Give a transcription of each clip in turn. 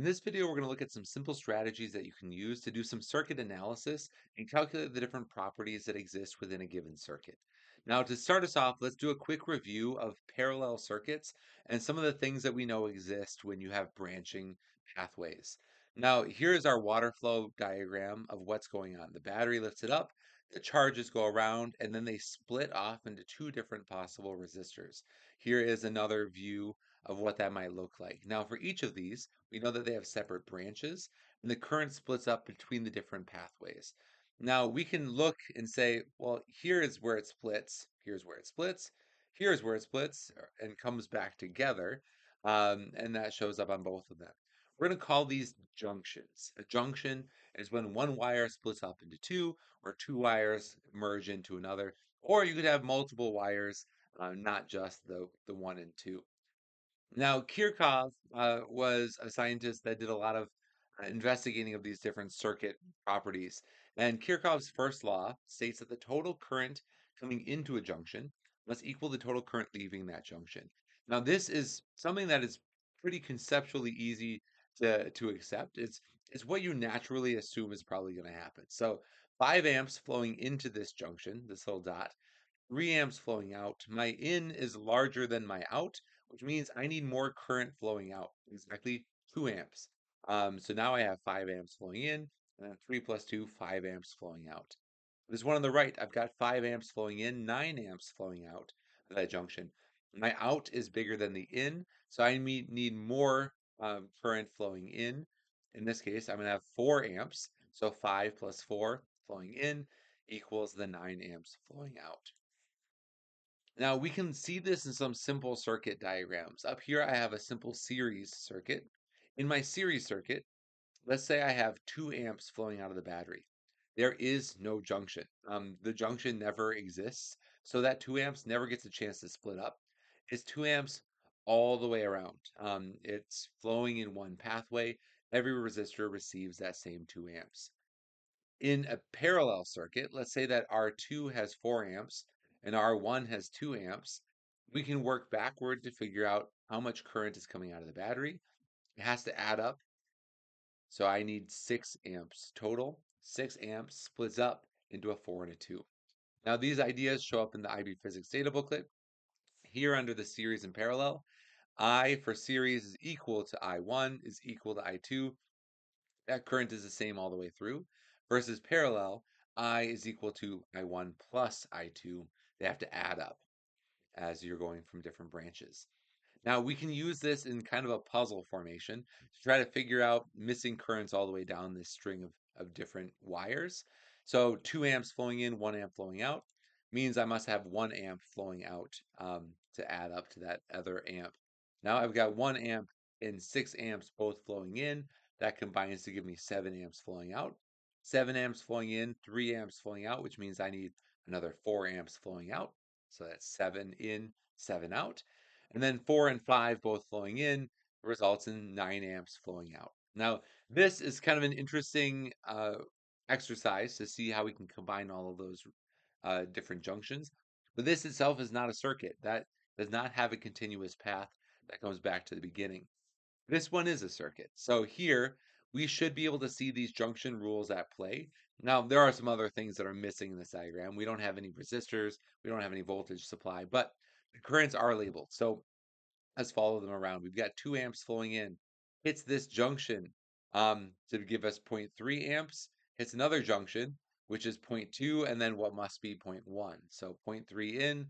In this video, we're going to look at some simple strategies that you can use to do some circuit analysis and calculate the different properties that exist within a given circuit. Now, to start us off, let's do a quick review of parallel circuits and some of the things that we know exist when you have branching pathways. Now, here is our water flow diagram of what's going on. The battery lifts it up, the charges go around, and then they split off into two different possible resistors. Here is another view of what that might look like. Now, for each of these, we know that they have separate branches, and the current splits up between the different pathways. Now, we can look and say, well, here is where it splits, here's where it splits, here's where it splits, and comes back together, and that shows up on both of them. We're going to call these junctions. A junction is when one wire splits up into two, or two wires merge into another, or you could have multiple wires, not just the one and two. Now, Kirchhoff was a scientist that did a lot of investigating of these different circuit properties. And Kirchhoff's first law states that the total current coming into a junction must equal the total current leaving that junction. Now, this is something that is pretty conceptually easy to accept. It's what you naturally assume is probably going to happen. So 5 amps flowing into this junction, this little dot, 3 amps flowing out. My in is larger than my out, which means I need more current flowing out, exactly 2 amps. So now I have 5 amps flowing in, and then 3 plus 2, 5 amps flowing out. This one on the right, I've got 5 amps flowing in, 9 amps flowing out of that junction. My out is bigger than the in, so I need more current flowing in. In this case, I'm going to have 4 amps, so 5 plus 4 flowing in equals the 9 amps flowing out. Now we can see this in some simple circuit diagrams. Up here I have a simple series circuit. In my series circuit, let's say I have 2 amps flowing out of the battery. There is no junction. The junction never exists, so that 2 amps never gets a chance to split up. It's 2 amps all the way around. It's flowing in one pathway. Every resistor receives that same 2 amps. In a parallel circuit, let's say that R2 has 4 amps and R1 has 2 amps. We can work backward to figure out how much current is coming out of the battery. It has to add up. So I need 6 amps total. 6 amps splits up into a 4 and a 2. Now, these ideas show up in the IB Physics data booklet. Here under the series and parallel, I for series is equal to I1 is equal to I2. That current is the same all the way through. Versus parallel, I is equal to I1 plus I2. They have to add up as you're going from different branches. Now we can use this in kind of a puzzle formation to try to figure out missing currents all the way down this string of different wires. So 2 amps flowing in, 1 amp flowing out means I must have 1 amp flowing out to add up to that other amp. Now I've got 1 amp and 6 amps both flowing in. That combines to give me 7 amps flowing out. 7 amps flowing in, 3 amps flowing out, which means I need another 4 amps flowing out. So that's 7 in, 7 out. And then 4 and 5 both flowing in results in 9 amps flowing out. Now, this is kind of an interesting exercise to see how we can combine all of those different junctions. But this itself is not a circuit. That does not have a continuous path that comes back to the beginning. This one is a circuit. So here, we should be able to see these junction rules at play. Now, there are some other things that are missing in this diagram. We don't have any resistors. We don't have any voltage supply, but the currents are labeled. So let's follow them around. We've got 2 amps flowing in. Hits this junction to give us 0.3 amps. Hits another junction, which is 0.2, and then what must be 0.1. So 0.3 in,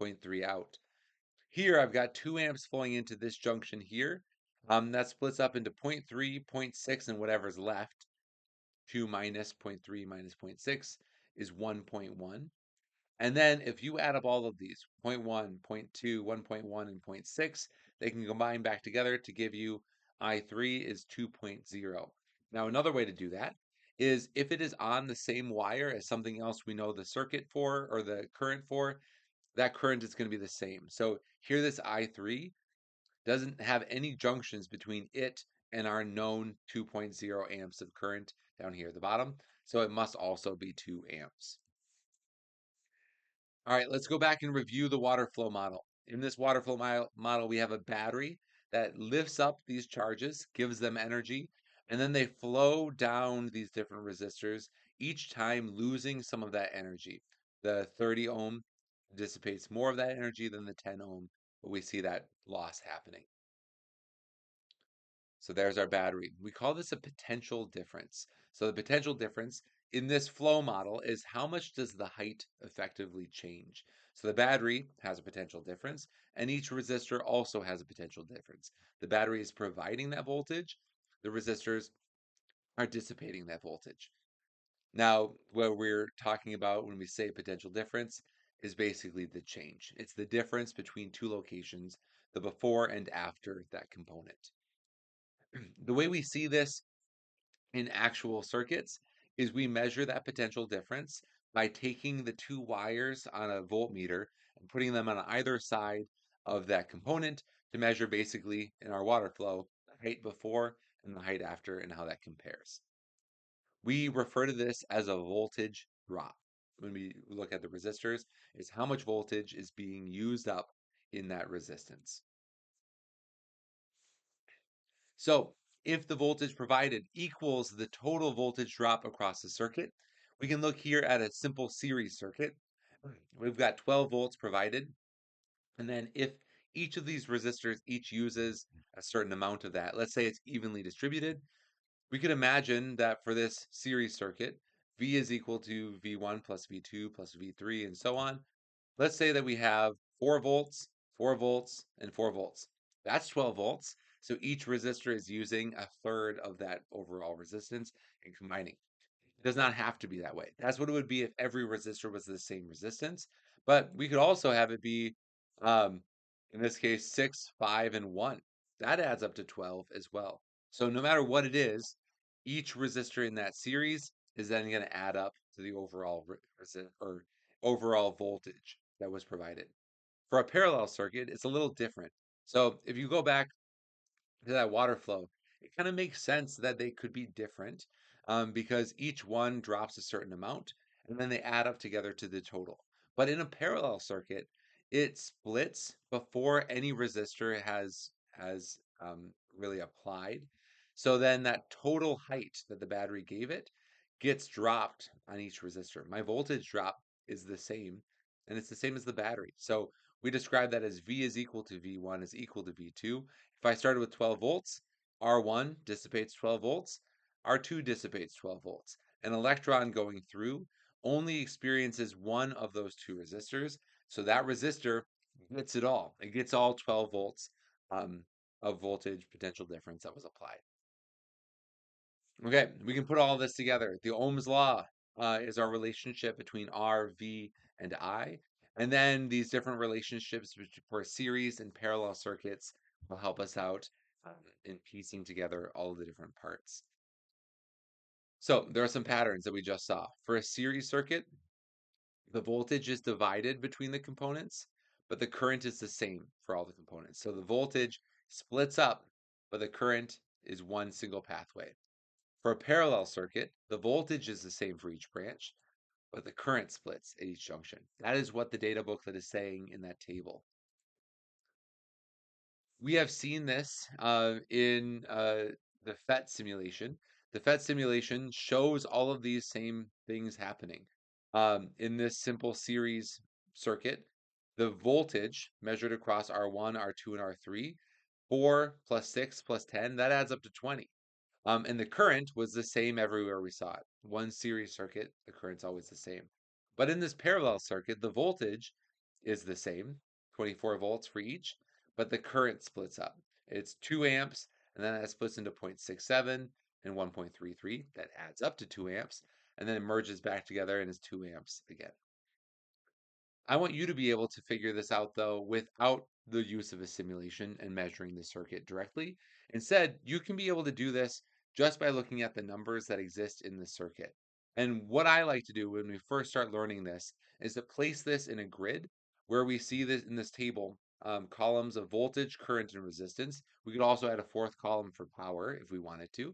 0.3 out. Here I've got 2 amps flowing into this junction here. That splits up into 0.3, 0.6, and whatever's left. 2 minus 0.3 minus 0.6 is 1.1. And then if you add up all of these, 0.1, 0.2, 1.1, and 0.6, they can combine back together to give you I3 is 2.0. Now, another way to do that is if it is on the same wire as something else we know the circuit for or the current for, that current is going to be the same. So here this I3 doesn't have any junctions between it and our known 2.0 amps of current down here at the bottom. So it must also be 2 amps. All right, let's go back and review the water flow model. In this water flow model, we have a battery that lifts up these charges, gives them energy, and then they flow down these different resistors, each time losing some of that energy. The 30 ohm dissipates more of that energy than the 10 ohm, but we see that loss happening. So there's our battery. We call this a potential difference. So the potential difference in this flow model is how much does the height effectively change? So the battery has a potential difference, and each resistor also has a potential difference. The battery is providing that voltage, the resistors are dissipating that voltage. Now, what we're talking about when we say potential difference is basically the change. It's the difference between two locations, the before and after that component. The way we see this in actual circuits is we measure that potential difference by taking the two wires on a voltmeter and putting them on either side of that component to measure basically in our water flow the height before and the height after and how that compares. We refer to this as a voltage drop. When we look at the resistors, is how much voltage is being used up in that resistance. So if the voltage provided equals the total voltage drop across the circuit, we can look here at a simple series circuit. We've got 12 volts provided. And then if each of these resistors each uses a certain amount of that, let's say it's evenly distributed, we could imagine that for this series circuit, V is equal to V1 plus V2 plus V3 and so on. Let's say that we have 4 volts, 4 volts, and 4 volts. That's 12 volts. So each resistor is using a third of that overall resistance and combining. It does not have to be that way. That's what it would be if every resistor was the same resistance. But we could also have it be, um, in this case, 6, 5, and 1. That adds up to 12 as well. So no matter what it is, each resistor in that series is then going to add up to the overall or overall voltage that was provided. For a parallel circuit, it's a little different. So if you go back to that water flow, it kind of makes sense that they could be different because each one drops a certain amount and then they add up together to the total. But in a parallel circuit, it splits before any resistor has really applied. So then that total height that the battery gave it gets dropped on each resistor. My voltage drop is the same, and it's the same as the battery. So we describe that as V is equal to V1 is equal to V2. If I started with 12 volts, R1 dissipates 12 volts, R2 dissipates 12 volts. An electron going through only experiences one of those two resistors, so that resistor gets it all. It gets all 12 volts um, of voltage potential difference that was applied. Okay, we can put all this together. The Ohm's law is our relationship between R, V, and I. And then these different relationships for series and parallel circuits will help us out in piecing together all of the different parts. So there are some patterns that we just saw. For a series circuit, the voltage is divided between the components, but the current is the same for all the components. So the voltage splits up, but the current is one single pathway. For a parallel circuit, the voltage is the same for each branch, but the current splits at each junction. That is what the data booklet is saying in that table. We have seen this in the FET simulation. The FET simulation shows all of these same things happening. In this simple series circuit, the voltage measured across R1, R2, and R3, 4 plus 6 plus 10, that adds up to 20. And the current was the same everywhere we saw it. One series circuit, the current's always the same. But in this parallel circuit, the voltage is the same, 24 volts for each, but the current splits up. It's 2 amps, and then that splits into 0.67 and 1.33. That adds up to 2 amps, and then it merges back together and is 2 amps again. I want you to be able to figure this out, though, without the use of a simulation and measuring the circuit directly. Instead, you can be able to do this just by looking at the numbers that exist in the circuit. And what I like to do when we first start learning this is to place this in a grid where we see this in this table, columns of voltage, current, and resistance. We could also add a fourth column for power if we wanted to,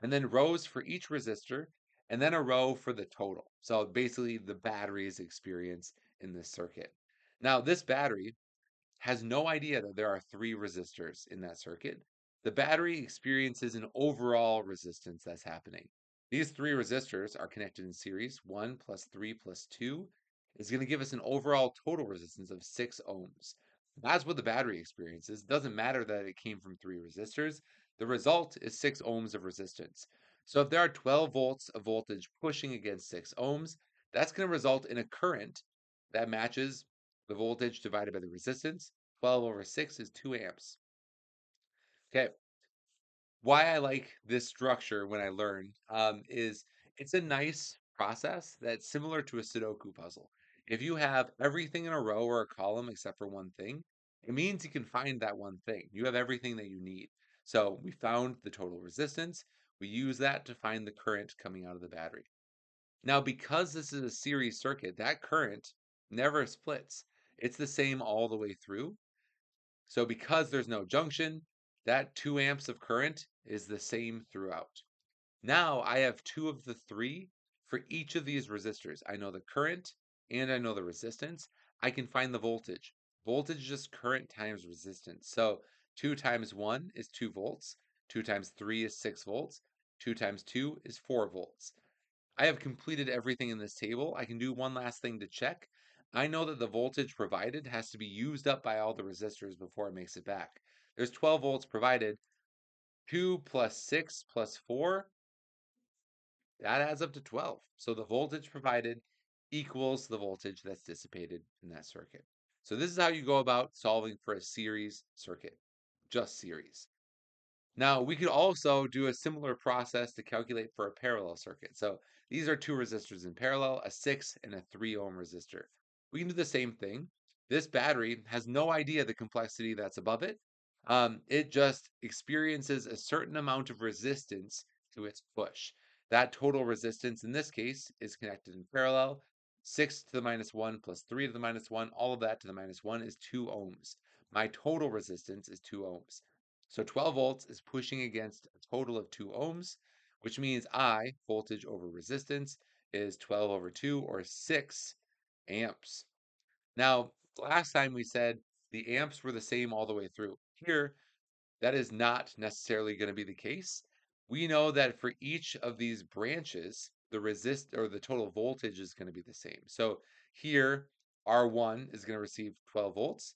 and then rows for each resistor, and then a row for the total. So basically the battery's experience in this circuit. Now, this battery has no idea that there are three resistors in that circuit. The battery experiences an overall resistance that's happening. These three resistors are connected in series. 1 plus 3 plus 2 is going to give us an overall total resistance of 6 ohms. That's what the battery experiences. It doesn't matter that it came from three resistors. The result is 6 ohms of resistance. So if there are 12 volts of voltage pushing against 6 ohms, that's going to result in a current that matches the voltage divided by the resistance. 12 over 6 is 2 amps. Okay, why I like this structure when I learn is it's a nice process that's similar to a Sudoku puzzle. If you have everything in a row or a column except for one thing, it means you can find that one thing. You have everything that you need. So we found the total resistance. We use that to find the current coming out of the battery. Now, because this is a series circuit, that current never splits. It's the same all the way through. So because there's no junction, that 2 amps of current is the same throughout. Now I have two of the three for each of these resistors. I know the current and I know the resistance. I can find the voltage. Voltage is just current times resistance. So 2 times 1 is 2 volts. 2 times 3 is 6 volts. 2 times 2 is 4 volts. I have completed everything in this table. I can do one last thing to check. I know that the voltage provided has to be used up by all the resistors before it makes it back. There's 12 volts provided. 2 plus 6 plus 4, that adds up to 12. So the voltage provided equals the voltage that's dissipated in that circuit. So this is how you go about solving for a series circuit, just series. Now, we could also do a similar process to calculate for a parallel circuit. So these are two resistors in parallel, a 6 and a 3 ohm resistor. We can do the same thing. This battery has no idea the complexity that's above it. It just experiences a certain amount of resistance to its push. That total resistance in this case is connected in parallel. 6 to the minus 1 plus 3 to the minus 1, all of that to the minus 1 is 2 ohms. My total resistance is 2 ohms. So 12 volts is pushing against a total of 2 ohms, which means I, voltage over resistance, is 12 over 2 or 6 amps. Now, last time we said the amps were the same all the way through. Here, that is not necessarily going to be the case. We know that for each of these branches, the resist or the total voltage is going to be the same. So here, R1 is going to receive 12 volts.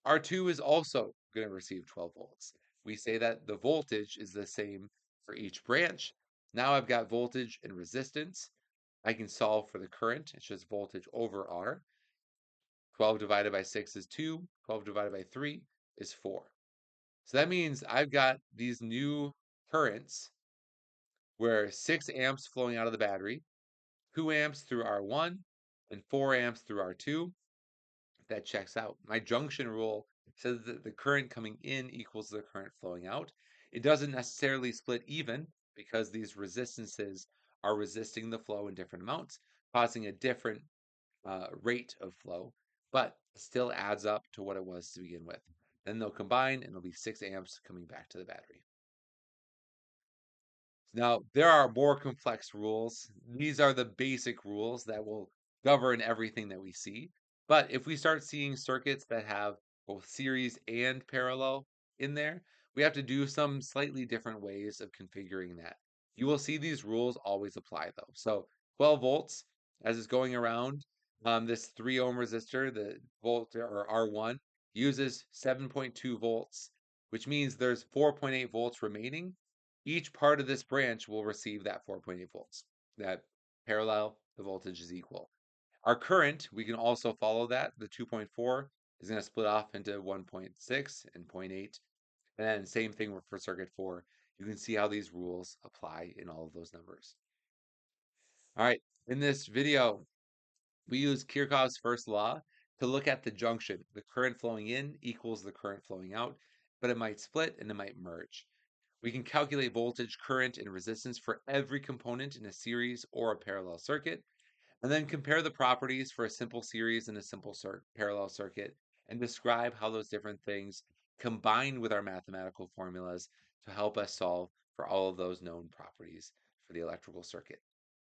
R2 is also going to receive 12 volts. We say that the voltage is the same for each branch. Now I've got voltage and resistance. I can solve for the current. It's just voltage over R. 12 divided by 6 is 2. 12 divided by 3 is 4. So that means I've got these new currents where 6 amps flowing out of the battery, 2 amps through R1, and 4 amps through R2. That checks out. My junction rule says that the current coming in equals the current flowing out. It doesn't necessarily split even because these resistances are resisting the flow in different amounts, causing a different rate of flow, but it still adds up to what it was to begin with. Then they'll combine and it'll be 6 amps coming back to the battery. Now, there are more complex rules. These are the basic rules that will govern everything that we see. But if we start seeing circuits that have both series and parallel in there, we have to do some slightly different ways of configuring that. You will see these rules always apply though. So 12 volts, as it's going around, this 3 ohm resistor, the volt or R1, uses 7.2 volts, which means there's 4.8 volts remaining. Each part of this branch will receive that 4.8 volts. That parallel, the voltage is equal. Our current, we can also follow that. The 2.4 is going to split off into 1.6 and 0.8. And then same thing for circuit 4. You can see how these rules apply in all of those numbers. All right, in this video, we use Kirchhoff's first law to look at the junction. The current flowing in equals the current flowing out, but it might split and it might merge. We can calculate voltage, current, and resistance for every component in a series or a parallel circuit, and then compare the properties for a simple series and a simple parallel circuit, and describe how those different things combine with our mathematical formulas to help us solve for all of those known properties for the electrical circuit.